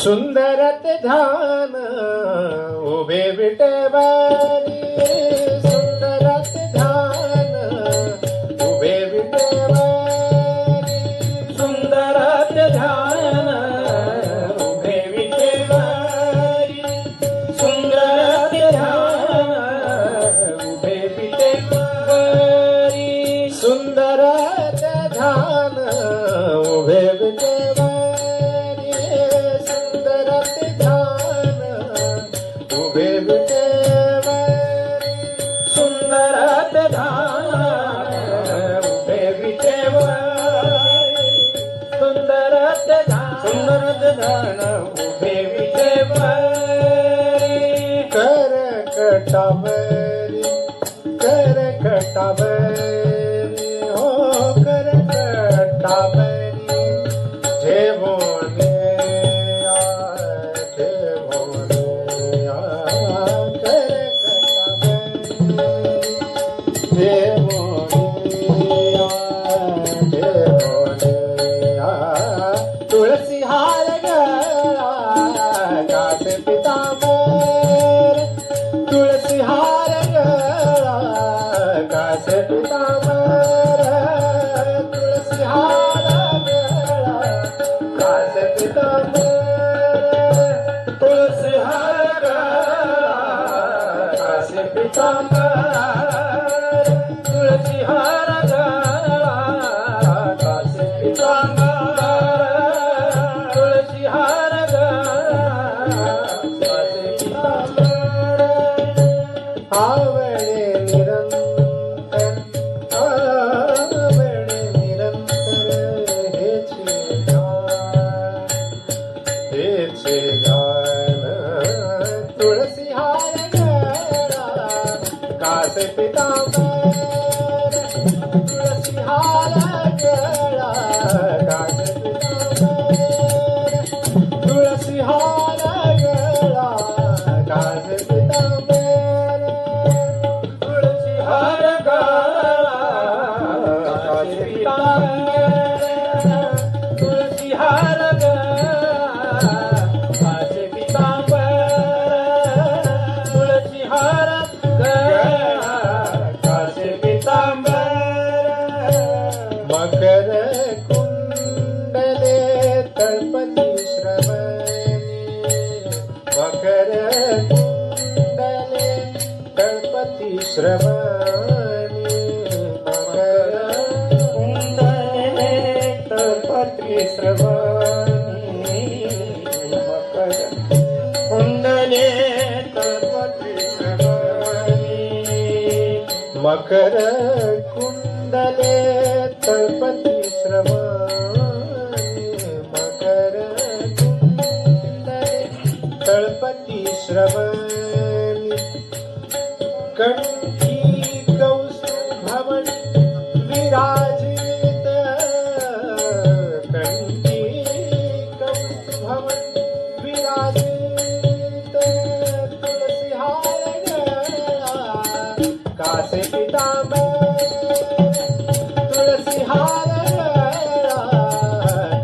सुंदरत ध्यान उभे विटेवारी, सुंदरत ध्यान उभे विटेवारी, सुंदरत ध्यान उभे विटेवारी, सुंदरत ध्यान उभे विटेवारी, सुंदरत ध्यान उभे विटेवारी, सुंदरत ध्यान उभे विटेवारी, सुंदरत ध्यान उभे विटेवारी, करकटावरी, करकटावरी, हो करकटावरी, ठेवोने तुलसी हार गळा कासे पितांबर, तुलसी हार गळा कासे पितांबर, तुलसी हार गळा कासे पितांबर, तुलसी हार गळा कासे पितांबर, तुलसी हार गळा कासे पितांबर, तुलसी हार गळा कासे पितांबर, आवळे निरंतर, आवळे निरंतर हेचे गान, तुळसी हार गळा कासे पितांबर, तुळसी हार गळा कासे पितांबर, तुळसी हार गळा कासे पितांबर, तुळसी हार गळा कासे पितांबर, तुळसी हार गळा कासे पितांबर, तुळसी हार गळा कासे पितांबर, मकर कुंडले तळपती श्रवणी, मकर कुंडले तळपती श्रवणी, मकर कुंडले तळपती श्रवणी, मकर कुंडले तळपती श्रवणी, मकर कुंडले तळपती श्रवणी, मकर कुंडले तळपती श्रवणी, कंठी कौस्तुभमणि विराजित, कंठी कौस्तुभमणि विराजित, तुलसी हार गळा कासे पितांबर, तुलसी हार गळा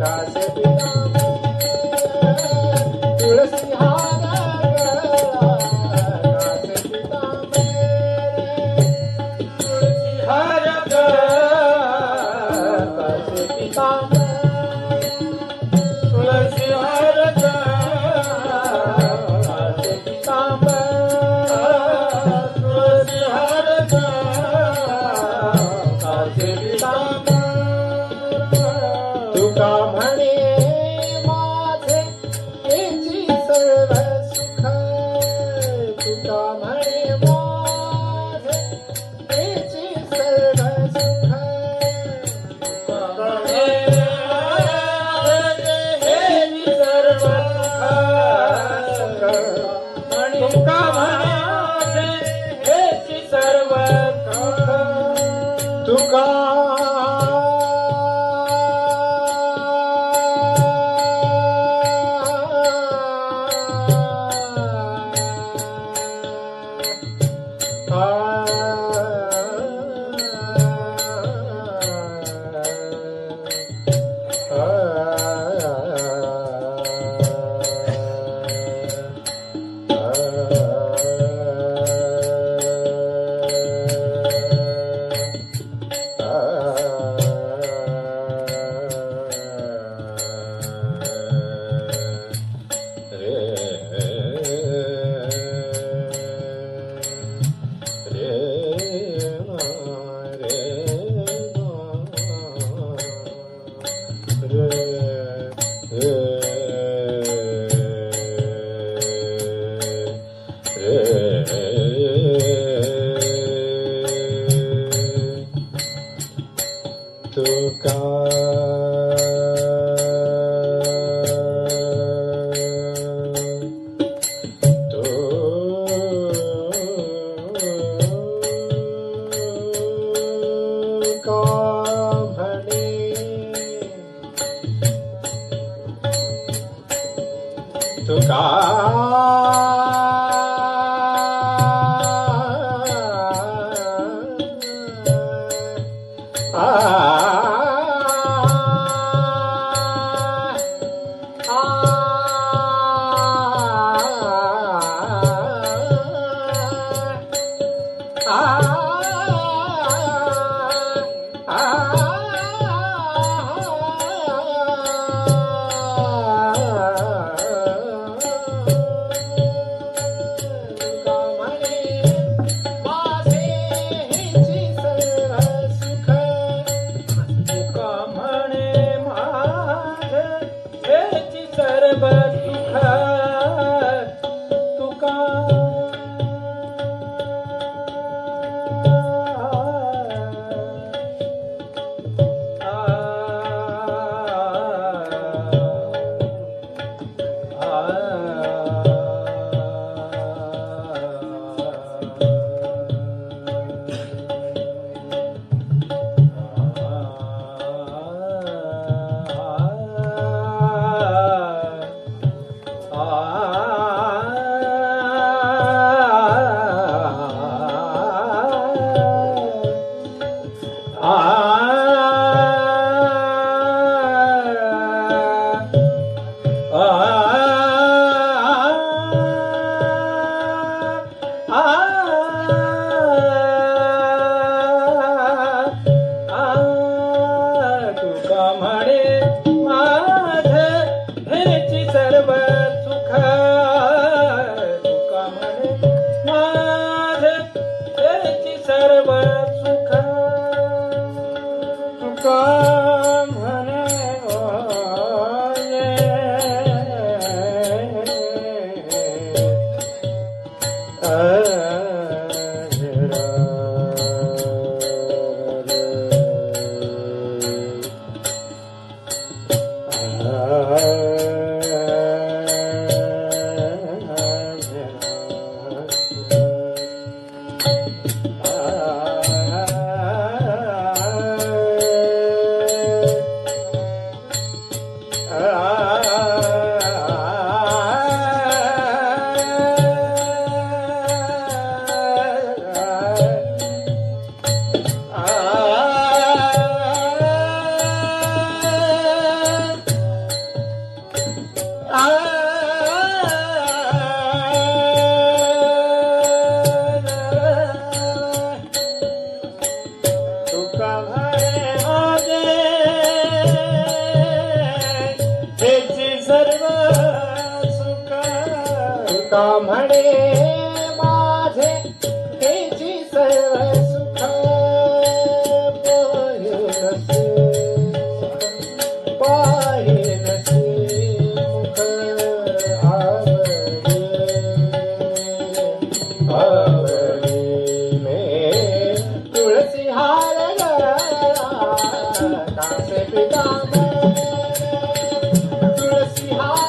कासे पितांबर, तुलसी हार गळा कासे पितांबर, तुळसी हार गळा कासे पितांबर, तुळसी हार गळा कासे पितांबर, तुळसी हार गळा कासे पितांबर, तुका म्हणे माझे हेची सर्व सुख, तुका म्हणे माझे हेची सर्व सुख, हेची सर्व सुख, तुका म्हणे हेची सर्व सुख, तुका तुका म्हणे माझे हेची सर्व सुख पाहिनसे मुख आवडी मे तुळसी हार कासे पितांबर तुळसी हार